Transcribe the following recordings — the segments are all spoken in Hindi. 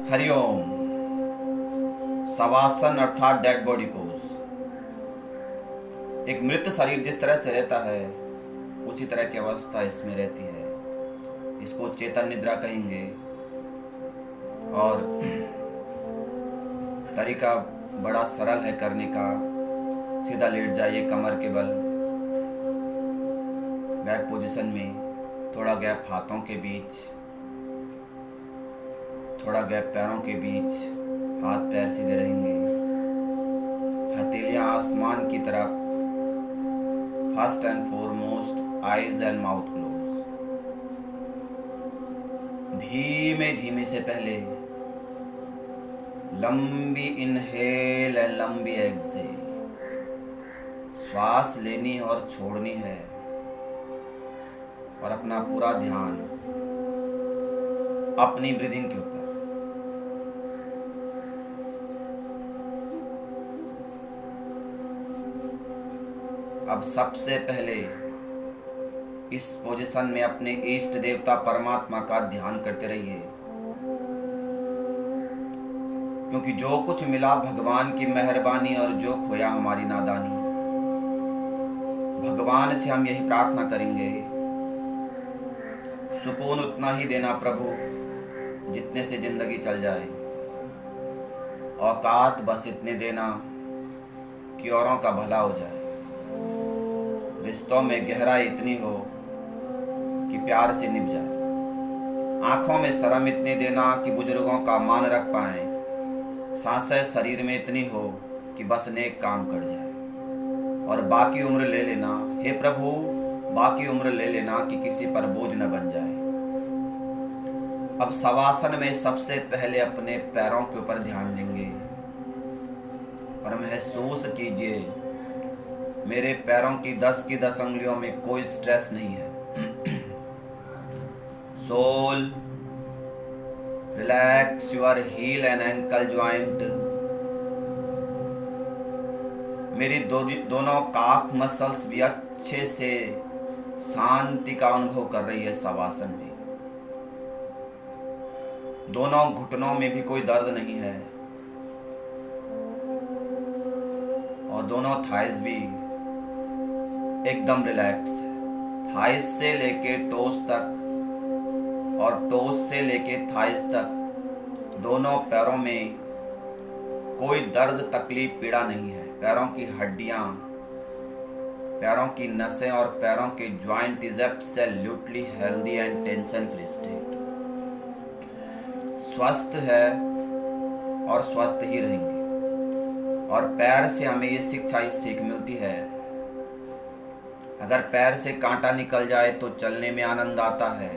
हरिओम। शवासन अर्थात डेड बॉडी पोज। एक मृत शरीर जिस तरह से रहता है उसी तरह की अवस्था इसमें रहती है। इसको चेतन निद्रा कहेंगे। और तरीका बड़ा सरल है करने का। सीधा लेट जाइए कमर के बल, बैक पोजीशन में, थोड़ा गैप हाथों के बीच, थोड़ा गैप पैरों के बीच, हाथ पैर सीधे रहेंगे, हथेलियां आसमान की तरफ। First and foremost eyes and mouth close. धीमे धीमे से पहले लंबी इनहेल एंड लंबी एक्सेल। श्वास लेनी और छोड़नी है और अपना पूरा ध्यान अपनी ब्रीदिंग के ऊपर। अब सबसे पहले इस पोजीशन में अपने इष्ट देवता परमात्मा का ध्यान करते रहिए, क्योंकि जो कुछ मिला भगवान की मेहरबानी और जो खोया हमारी नादानी। भगवान से हम यही प्रार्थना करेंगे, सुकून उतना ही देना प्रभु जितने से जिंदगी चल जाए। औकात बस इतने देना कि औरों का भला हो जाए। रिश्तों में गहराई इतनी हो कि प्यार से निभ जाए। आंखों में शर्म इतनी देना कि बुजुर्गों का मान रख पाए। सांसें शरीर में इतनी हो कि बस नेक काम कर जाए। और बाकी उम्र ले लेना, हे प्रभु बाकी उम्र ले लेना कि किसी पर बोझ न बन जाए। अब शवासन में सबसे पहले अपने पैरों के ऊपर ध्यान देंगे और महसूस कीजिए मेरे पैरों की 10 की 10 अंगुलियों में कोई स्ट्रेस नहीं है। Sole relax your heel and ankle joint. मेरी दोनों काफ मसल्स भी अच्छे से शांति का अनुभव कर रही है शवासन में। दोनों घुटनों में भी कोई दर्द नहीं है और दोनों थाइस भी एकदम रिलैक्स है। थाइस से लेके टोस तक और टोस से लेके थाइस तक दोनों पैरों में कोई दर्द तकलीफ पीड़ा नहीं है। पैरों की हड्डियां, पैरों की नसें और पैरों के joint is absolutely healthy and tension free state. स्वस्थ है और स्वस्थ ही रहेंगे। और पैर से हमें ये शिक्षा, ये सीख मिलती है, अगर पैर से कांटा निकल जाए तो चलने में आनंद आता है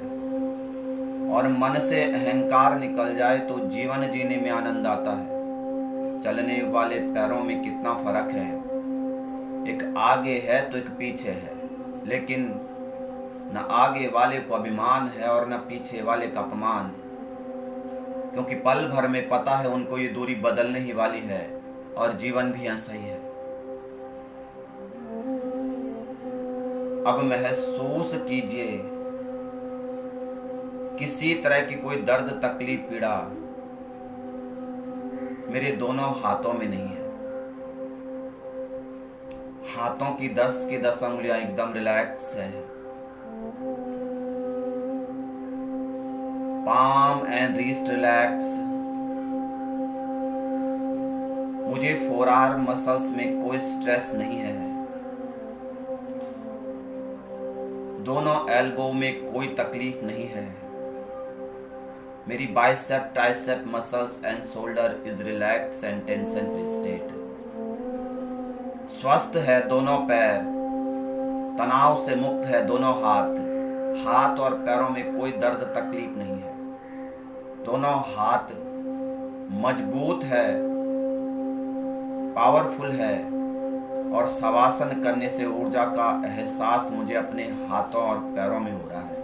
और मन से अहंकार निकल जाए तो जीवन जीने में आनंद आता है। चलने वाले पैरों में कितना फर्क है, एक आगे है तो एक पीछे है, लेकिन न आगे वाले को अभिमान है और न पीछे वाले का अपमान, क्योंकि पल भर में पता है उनको ये दूरी बदलने ही वाली है और जीवन भी ऐसा ही है। अब महसूस कीजिए किसी तरह की कोई दर्द तकलीफ पीड़ा मेरे दोनों हाथों में नहीं है। हाथों की 10 की 10 अंगुलियां एकदम रिलैक्स है। Palm and wrist relax. मुझे फोरआर्म मसल्स में कोई स्ट्रेस नहीं है। दोनों एल्बो में कोई तकलीफ नहीं है। मेरी bicep tricep muscles and shoulder is relax and tension free state. स्वस्थ है दोनों पैर, तनाव से मुक्त है दोनों हाथ। हाथ और पैरों में कोई दर्द तकलीफ नहीं है। दोनों हाथ मजबूत है, पावरफुल है और शवासन करने से ऊर्जा का एहसास मुझे अपने हाथों और पैरों में हो रहा है।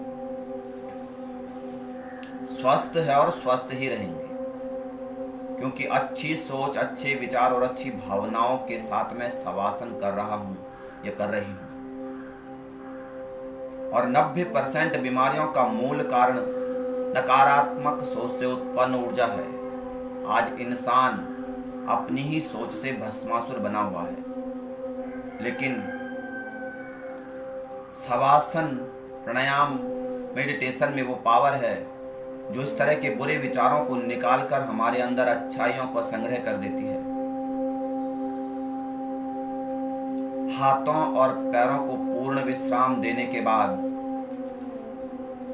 स्वस्थ है और स्वस्थ ही रहेंगे, क्योंकि अच्छी सोच, अच्छे विचार और अच्छी भावनाओं के साथ मैं शवासन कर रहा हूं या कर रही हूं। और 90% बीमारियों का मूल कारण नकारात्मक सोच से उत्पन्न ऊर्जा है। आज इंसान अपनी ही सोच से भस्मासुर बना हुआ है। लेकिन शवासन प्राणायाम मेडिटेशन में वो पावर है जो इस तरह के बुरे विचारों को निकालकर हमारे अंदर अच्छाइयों का संग्रह कर देती है। हाथों और पैरों को पूर्ण विश्राम देने के बाद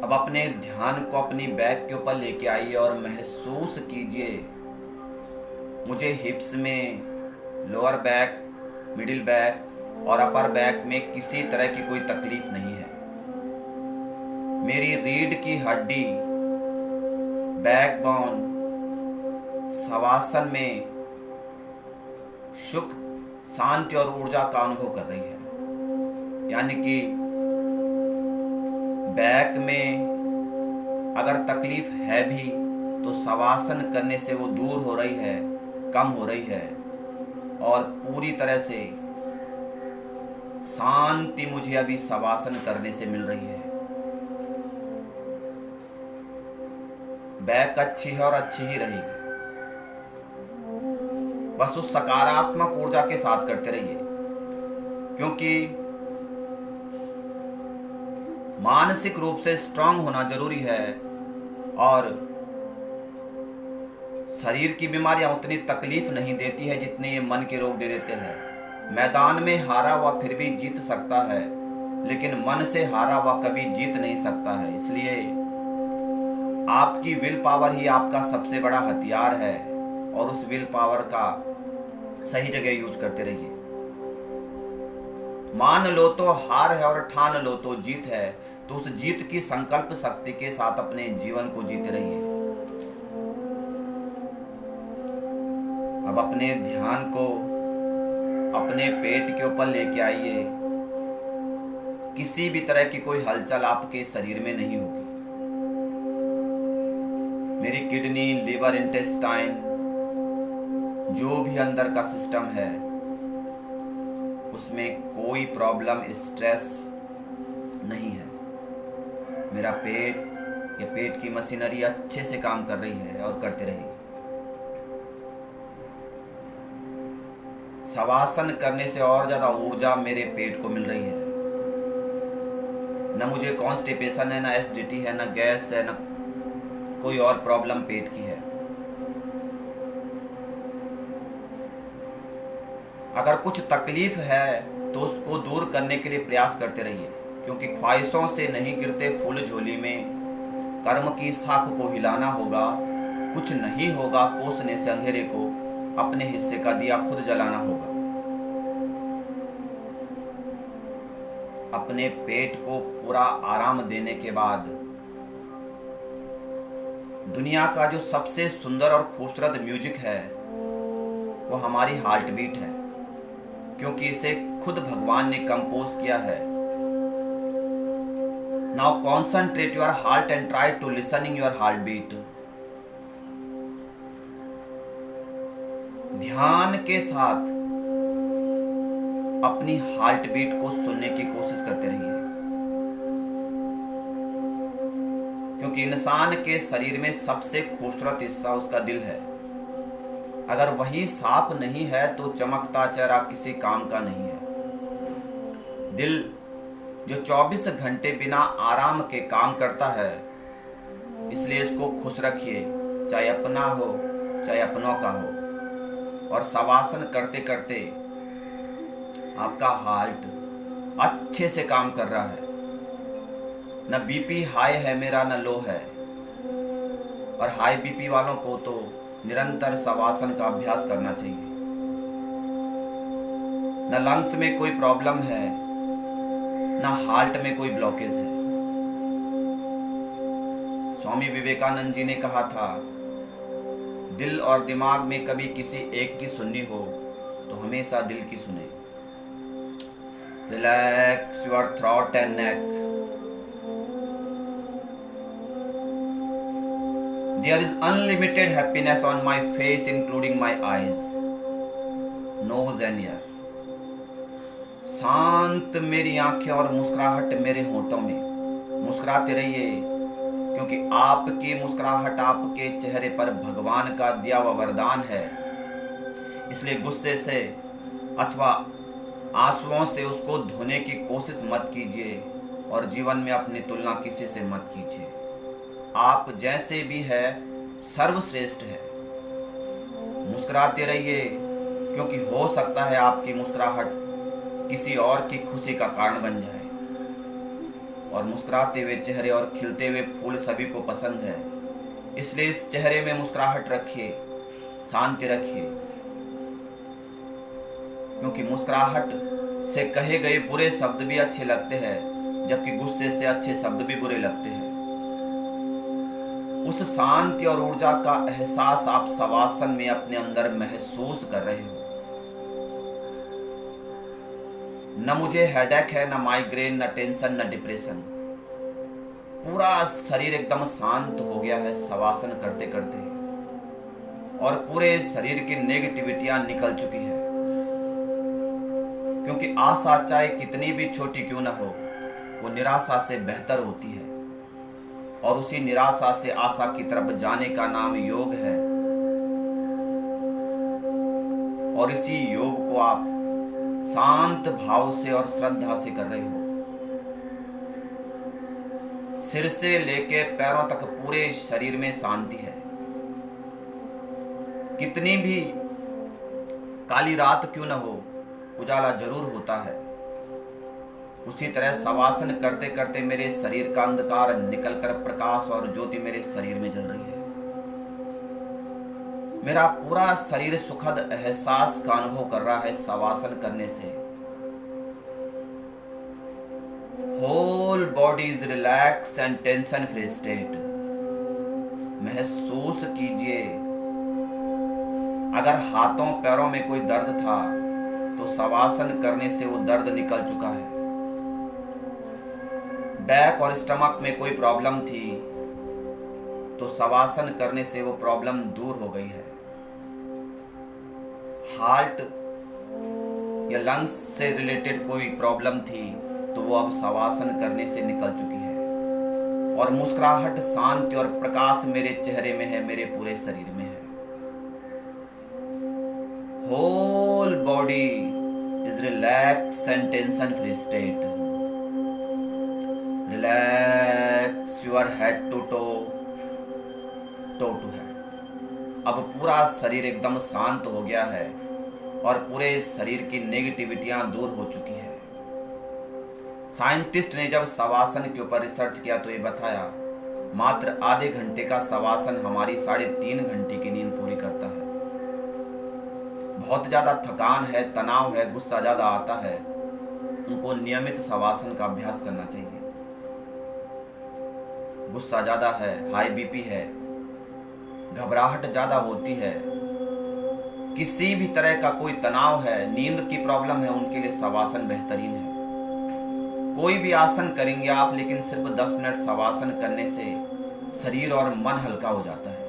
अब अपने ध्यान को अपनी बैक के ऊपर लेके आइए और महसूस कीजिए मुझे हिप्स में, लोअर बैक, मिडिल बैक और अपर बैक में किसी तरह की कोई तकलीफ नहीं है। मेरी रीढ़ की हड्डी, बैकबोन शवासन में सुख, शांति और ऊर्जा का अनुभव कर रही है। यानी कि बैक में अगर तकलीफ है भी तो शवासन करने से वो दूर हो रही है, कम हो रही है और पूरी तरह से शांति मुझे अभी शवासन करने से मिल रही है। बैक अच्छी है और अच्छी ही रहेगी। बस उस सकारात्मक ऊर्जा के साथ करते रहिए, क्योंकि मानसिक रूप से स्ट्रांग होना जरूरी है और शरीर की बीमारियां उतनी तकलीफ नहीं देती है जितने ये मन के रोग दे देते हैं। मैदान में हारा हुआ फिर भी जीत सकता है, लेकिन मन से हारा हुआ कभी जीत नहीं सकता है। इसलिए आपकी विल पावर ही आपका सबसे बड़ा हथियार है और उस विल पावर का सही जगह यूज करते रहिए। मान लो तो हार है और ठान लो तो जीत है, तो उस जीत की संकल्प शक्ति के साथ अपने जीवन को जीते रहिए। अब अपने ध्यान को अपने पेट के ऊपर लेके आइए। किसी भी तरह की कोई हलचल आपके शरीर में नहीं होगी। मेरी किडनी, लिवर, इंटेस्टाइन, जो भी अंदर का सिस्टम है उसमें कोई प्रॉब्लम, स्ट्रेस नहीं है। मेरा पेट या पेट की मशीनरी अच्छे से काम कर रही है और करते रहेगी। शवासन करने से और ज्यादा ऊर्जा मेरे पेट को मिल रही है। न मुझे कॉन्स्टिपेशन है, न एसिडिटी है, न गैस है, न कोई और प्रॉब्लम पेट की है। अगर कुछ तकलीफ है तो उसको दूर करने के लिए प्रयास करते रहिए, क्योंकि ख्वाहिशों से नहीं गिरते फूल झोली में। कर्म की शाख को हिलाना होगा, कुछ नहीं होगा कोसने से अंधेरे को, अपने हिस्से का दिया खुद जलाना होगा। अपने पेट को पूरा आराम देने के बाद दुनिया का जो सबसे सुंदर और खूबसूरत म्यूजिक है वो हमारी हार्ट बीट है, क्योंकि इसे खुद भगवान ने कंपोज किया है। Now concentrate your heart and try to listening your heart beat. ध्यान के साथ अपनी हार्ट बीट को सुनने की कोशिश करते रहिए, क्योंकि इंसान के शरीर में सबसे खूबसूरत हिस्सा उसका दिल है। अगर वही साफ नहीं है तो चमकता चेहरा किसी काम का नहीं है। दिल जो 24 घंटे बिना आराम के काम करता है, इसलिए इसको खुश रखिए, चाहे अपना हो चाहे अपनों का हो। और शवासन करते करते आपका हार्ट अच्छे से काम कर रहा है। न बीपी हाई है मेरा, न लो है। और हाई बीपी वालों को तो निरंतर शवासन का अभ्यास करना चाहिए। न लंग्स में कोई प्रॉब्लम है, न हार्ट में कोई ब्लॉकेज है। स्वामी विवेकानंद जी ने कहा था, दिल और दिमाग में कभी किसी एक की सुननी हो तो हमेशा दिल की सुने। Relax your throat and neck. There is unlimited happiness on my face, including my eyes, nose and ear. शांत मेरी आंखें और मुस्कुराहट मेरे होठों में। मुस्कुराते रहिए, क्योंकि आपकी मुस्कुराहट आपके चेहरे पर भगवान का दिया हुआ वरदान है। इसलिए गुस्से से अथवा आंसुओं से उसको धोने की कोशिश मत कीजिए और जीवन में अपनी तुलना किसी से मत कीजिए। आप जैसे भी है सर्वश्रेष्ठ है। मुस्कुराते रहिए, क्योंकि हो सकता है आपकी मुस्कुराहट किसी और की खुशी का कारण बन जाए। और मुस्कुराते हुए चेहरे और खिलते हुए फूल सभी को पसंद है। इसलिए इस चेहरे में मुस्कुराहट रखिए, शांति रखिए, क्योंकि मुस्कुराहट से कहे गए बुरे शब्द भी अच्छे लगते हैं, जबकि गुस्से से अच्छे शब्द भी बुरे लगते हैं। उस शांति और ऊर्जा का एहसास आप शवासन में अपने अंदर महसूस कर रहे हो। न मुझे हेडेक है, न माइग्रेन, न टेंशन, न डिप्रेशन। पूरा शरीर एकदम शांत हो गया है शवासन करते करते, और पूरे शरीर की नेगेटिविटियां निकल चुकी है। क्योंकि आशा चाहे कितनी भी छोटी क्यों न हो, वो निराशा से बेहतर होती है, और उसी निराशा से आशा की तरफ जाने का नाम योग है। और इसी योग को आप शांत भाव से और श्रद्धा से कर रहे हो। सिर से लेके पैरों तक पूरे शरीर में शांति है। कितनी भी काली रात क्यों न हो, उजाला जरूर होता है। उसी तरह शवासन करते करते मेरे शरीर का अंधकार निकलकर प्रकाश और ज्योति मेरे शरीर में जल रही है। मेरा पूरा शरीर सुखद एहसास का अनुभव कर रहा है शवासन करने से। Whole body is relax and tension free state. महसूस कीजिए, अगर हाथों पैरों में कोई दर्द था तो शवासन करने से वो दर्द निकल चुका है। बैक और स्टमक में कोई प्रॉब्लम थी तो शवासन करने से वो प्रॉब्लम दूर हो गई है। हार्ट या लंग्स से रिलेटेड कोई प्रॉब्लम थी तो वो अब शवासन करने से निकल चुकी है। और मुस्कुराहट, शांति और प्रकाश मेरे चेहरे में है, मेरे पूरे शरीर में है। Whole body is relax and tension free state. Relax your head to toe, toe to head. अब पूरा शरीर एकदम शांत हो गया है और पूरे शरीर की नेगेटिविटियां दूर हो चुकी है। साइंटिस्ट ने जब शवासन के ऊपर रिसर्च किया तो ये बताया मात्र आधे घंटे का शवासन हमारी 3.5 घंटे की नींद पूरी करता है। बहुत ज्यादा थकान है, तनाव है, गुस्सा ज्यादा आता है, उनको नियमित शवासन का अभ्यास करना चाहिए। गुस्सा ज्यादा है, हाई बीपी है, घबराहट ज्यादा होती है, किसी भी तरह का कोई तनाव है, नींद की प्रॉब्लम है, उनके लिए शवासन बेहतरीन है। कोई भी आसन करेंगे आप, लेकिन सिर्फ 10 मिनट शवासन करने से शरीर और मन हल्का हो जाता है।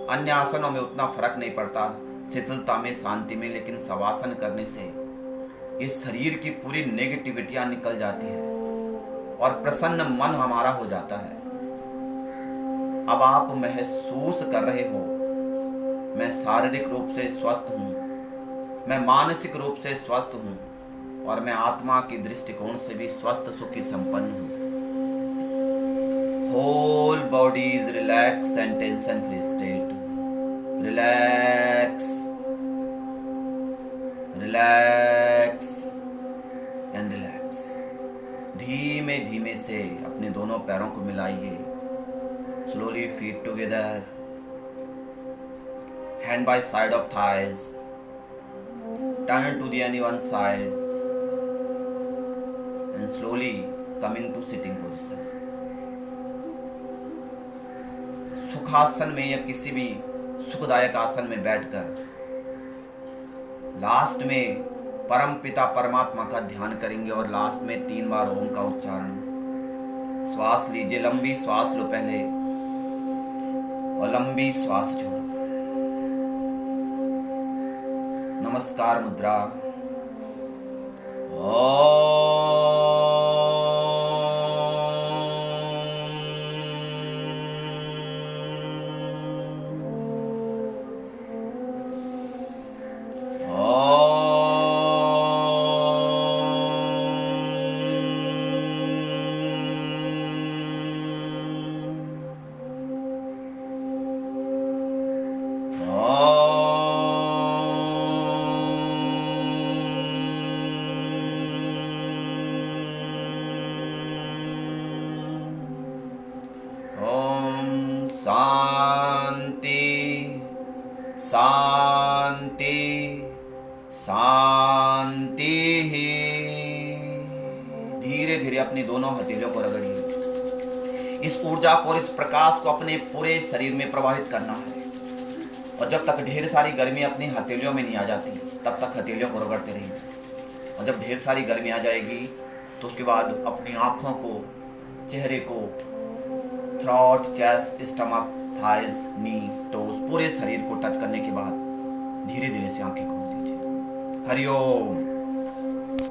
अन्य आसनों में उतना फर्क नहीं पड़ता, शीतलता में, शांति में, लेकिन शवासन करने से ये शरीर की पूरी नेगेटिविटियां निकल जाती है और प्रसन्न मन हमारा हो जाता है। अब आप महसूस कर रहे हो मैं शारीरिक रूप से स्वस्थ हूं, मैं मानसिक रूप से स्वस्थ हूं, और मैं आत्मा की दृष्टिकोण से भी स्वस्थ, सुखी, संपन्न हूं। Whole body is relax and tension free state. Relax, relax and relax. धीमे धीमे से अपने दोनों पैरों को मिलाइए। Slowly feet together, hand by side of thighs, turn to the any one side and slowly come into sitting position. सुखासन में या किसी भी सुखदायक आसन में बैठकर लास्ट में परम पिता परमात्मा का ध्यान करेंगे और लास्ट में 3 बार ओम का उच्चारण। श्वास लीजिए, लंबी श्वास लो पहले और लंबी श्वास छोड़ो। नमस्कार मुद्रा। ओम शांति शांति। धीरे धीरे अपनी दोनों हथेलियों को रगड़िए। इस ऊर्जा को और इस प्रकाश को अपने पूरे शरीर में प्रवाहित करना है, और जब तक ढेर सारी गर्मी अपनी हथेलियों में नहीं आ जाती तब तक हथेलियों को रगड़ते रहिए। और जब ढेर सारी गर्मी आ जाएगी तो उसके बाद अपनी आँखों को, चेहरे को, थ्रोट, चेस्ट, स्टमक, थाइज, नी, टोस, पूरे शरीर को टच करने के बाद धीरे धीरे से आंखें खोल दीजिए। हरिओम।